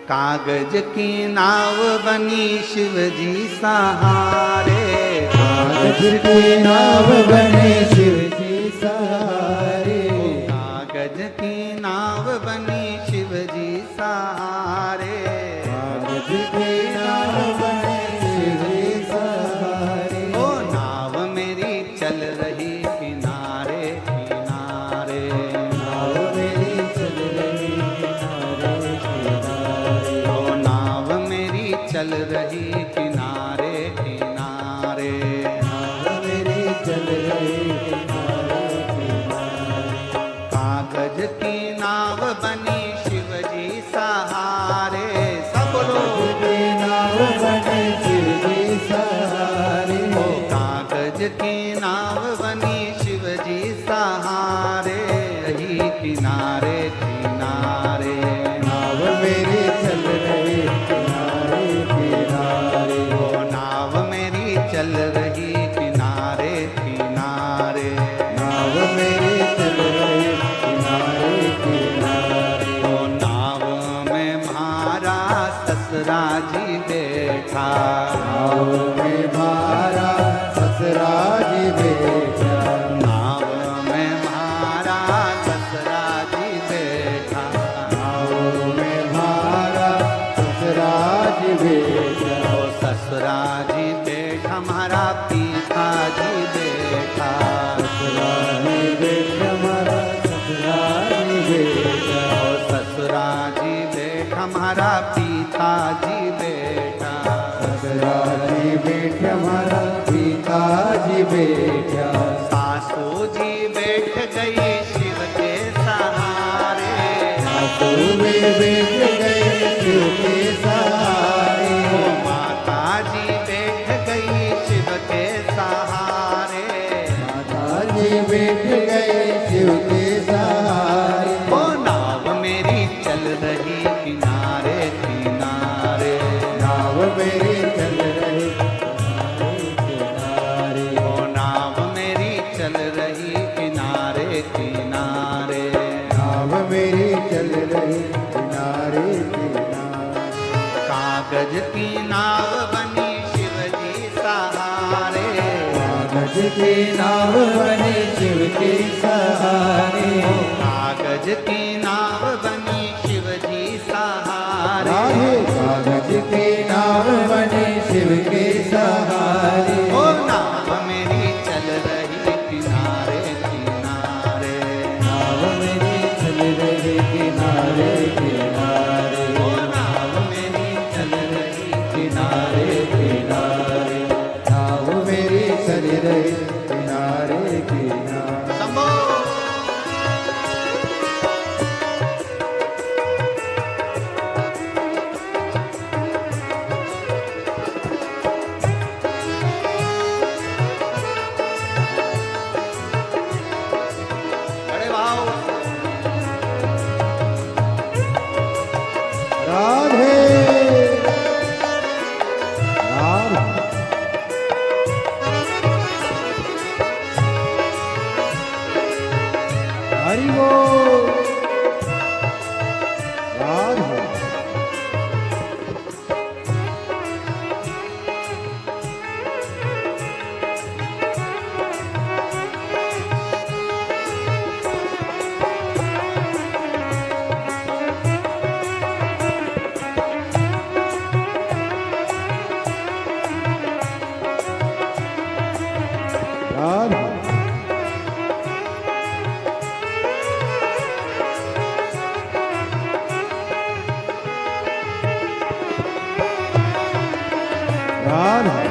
कागज की नाव बनी शिव जी सहारे, कागज की नाव बने शिव जी सहारे, कागज की नाव बनी शिव जी सहारे, कागज की नाव बने शिव जी सहारे। ओ नाव मेरी चल रही किनारे किनारे, नाव मेरी चल रही किनारे किनारे, ओ नाव मेरी चल रही किनारे किनारे, नाव मेरी चल रही किनारे किनारे। कागज की नाव बनी शिव जी सहारे, सब लोग की नाव बने शिव जी सहारे, ओ कागज की नाव बनी शिव जी सहारे, रही किनारे किनारे, नाव मेरी चल रही किनारे किनारे, ओ नाव मेरी चल रही किनारे किनारे, नाव मेरी चल रही किनारे किनारे। ओ नाव में म्हारा ससुरा जी बैठा, नाव में मारा ससुरा जी बैठा, नाव में म्हारा ससुरा जी बैठा, नाव में मारा ससुरा जी बैठा, ओ ससुरा जी बैठा हमारा पीठा जी बैठा, ससुरा जी बैठा मारा ससुरा जी बैठा, ओ ससुरा जी बैठा हमारा पीठा जी बैठा, ससुरा जी बैठा मारा पिताजी बैठा, सासू जी बैठ गई शिव के सहारे, सासू में बैठ गए शिव के सहारे, ओ माता जी बैठ गई शिव के सहारे, माता जी बैठ गए शिव के सहारे, ओ नाव मेरी चल रही किनारे किनारे, नाव मेरी चल रही किनारे, ओ नाव मेरी चल रही किनारे किनारे, नाव मेरी चल रही किनारे किनारे, कागज की नाव बनी शिव जी सहारे, कागज की नाव बने शिव के सहारे, कागज की नाव बनी शिव जी सहारे, राधे कागज की नाव बने शिव के सहारे, ओ नाव मेरी चल रही किनारे किनारे, नाव मेरी चल रही किनारे किनारे, ओ नाव मेरी चल रही किनारे किनारे, नाव मेरी चल रही किनारे किनारे। संभो बड़े भाव राधे राधे हरि बोल राधे राधे राधे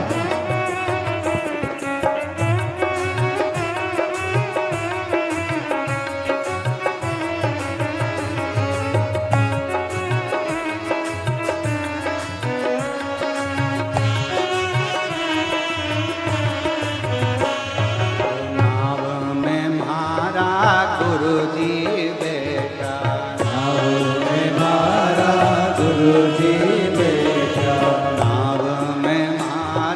नाव में म्हारा गुरु जी बैठा, नाव में मारा गुरु जी बैठा, नाव में म्हारा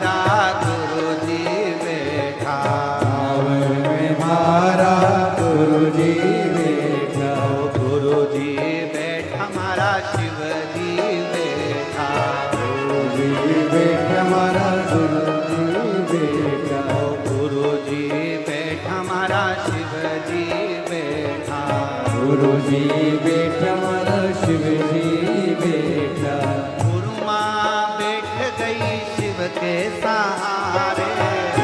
गुरु जी बैठा मारा शिव जी बैठा। गुरु माँ बैठ गई शिव के सहारे।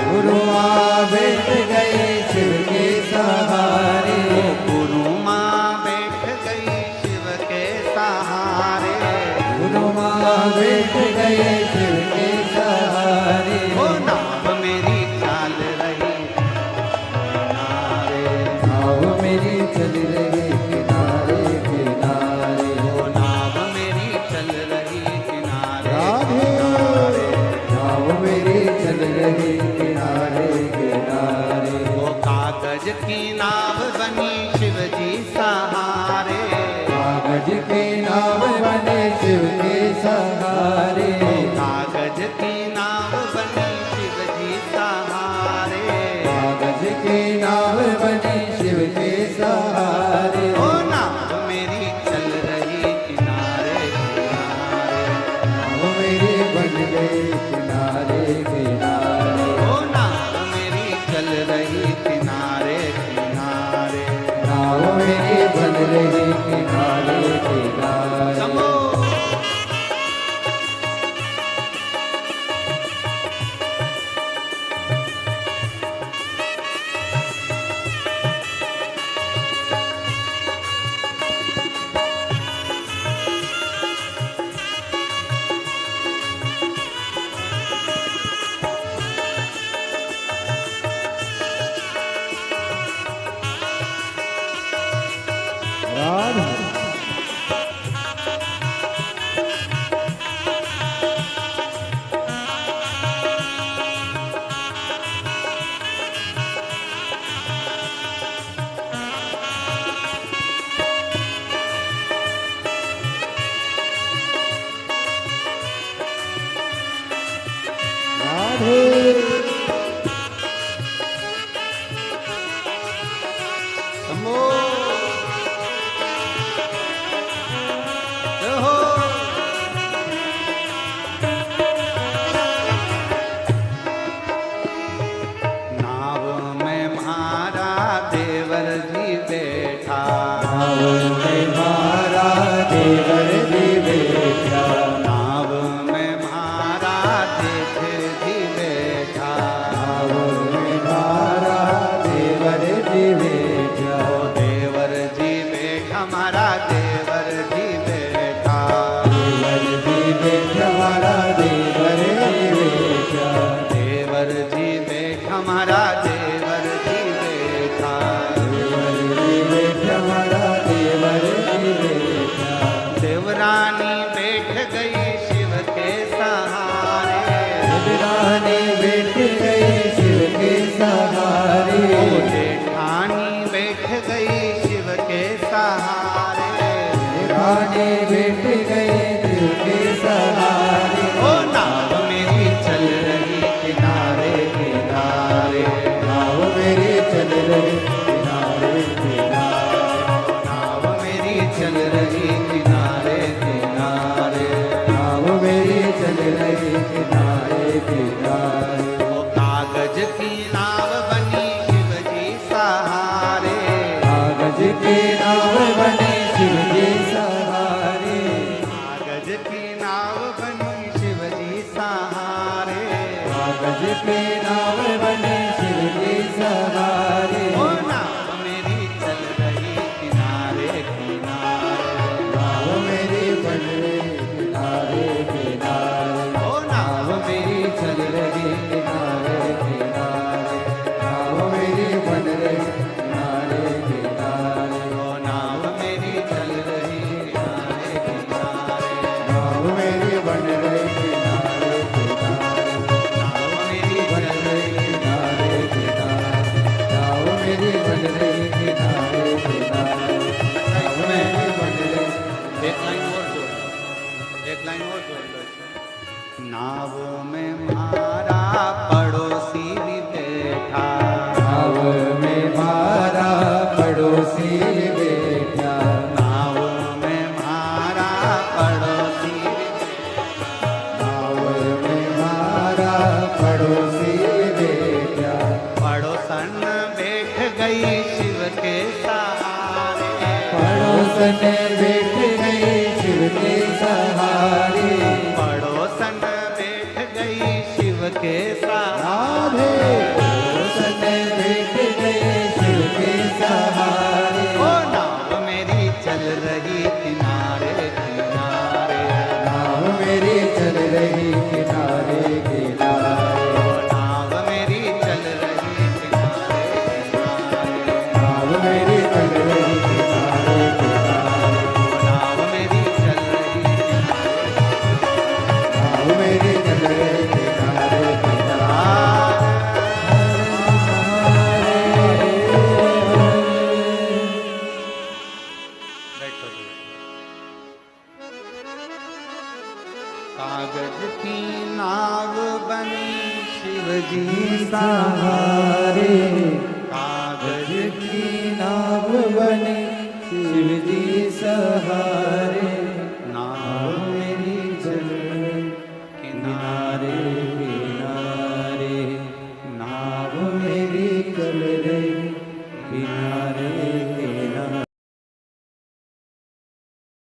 गुरु माँ बैठ गए शिव के सहारे। गुरु माँ बैठ गई शिव के सहारे। गुरु माँ बैठ गए शिव के सहारे। ओ नाव मेरी चाल रही किनारे। नाव मेरी चल रही किनारे किनारे। ओ नाव मेरी चल रही किनारे राधे। किनारे। नाव मेरी चल रही किनारे किनारे। वो कागज की नाव बनी शिव जी सहारे। कागज के नाव बने शिव के सहारे। कागज की नाव बनी शिव जी सहारे। कागज के नाव बने शिव के सहारे। ओ नाव मेरी चल रही किनारे किनारे। नाव मेरी बन गई किनारे किनारे। ओ नाव मेरी चल रही किनारे किनारे। नाव मेरी बन रही किनारे किनारे। समो राधे। समो हो नाव में मारा देवर जी बैठा। नाव में मारा देवर जी बैठा। नाव में मारा जेठ जी बैठा। नाव में मारा देवर जी बैठा। ओ देवर जी बैठा मारा देवर जी बैठा। देवर जी बैठा मारा देवर जी बैठा। देवर जी बैठा मारा देवर जी बैठा। देवर जी बैठा मारा देवर जी बैठा। देवरानी बैठ गई शिव के सहारे। देवरानी बैठ गई शिव के सहारे। ओ जेठानी बैठ गई शिव के सहारे। देवरानी बैठ गई शिव के सहारे। ओ नाव मेरी चल रही किनारे किनारे। नाव मेरी चल रही किनारे किनारे। नाव मेरी चल रही किनारे किनारे। नाव मेरी चल रही किनारे किनारे। ओ कागज की नाव बनी शिव जी सहारे। कागज के नाव बने शिव जी सहारे। कागज की नाव बनी शिव जी सहारे। कागज के नाव बने शिव जी सहारे। ओ नाव मेरी चल रही किनारे किनारे। नाव मेरी बन रही किनारे किनारे। ओ नाव नाव मेरी चल रही किनारे किनारे। नाव मेरी बन रही किनारे किनारे। ओ नाव मेरी चल रही किनारे किनारे। नाव मेरी बन रही किनारे किनारे। नाव मेरी बन चल रही रही किनारे किनारे। नाव मेरी बन रही किनारे किनारे। नाव मेरी बन रही। एक लाइन और जोड़, एक लाइन और जोड़ लो इसमें। नाव में मारा पड़ोसी भी बैठा। नाव में मारा पड़ोसी बैठा। नाव में मारा पड़ोसी भी बैठा। नाव में मारा पड़ोसी बैठा। पड़ोसन बैठ गई शिव के सहारे। पड़ोसन बैठ गई शिव के सहारे पड़ोसन बैठ गई शिव के सहारे पड़ोसन बैठ गए शिव के सहारे ओ नाव मेरी चल रही किनारे किनारे नाव मेरी चल रही किनारे किनारे ओ नाव मेरी चल रही किनारे किनारे नाव मेरी चल रही किनारे किनारे ओ नाव मेरी चल रही किनारे नाव मेरी चल रही किनारे बैठो कागज की नाव बनी शिव जी सहारे कागज की नाव बने शिव जी सहारे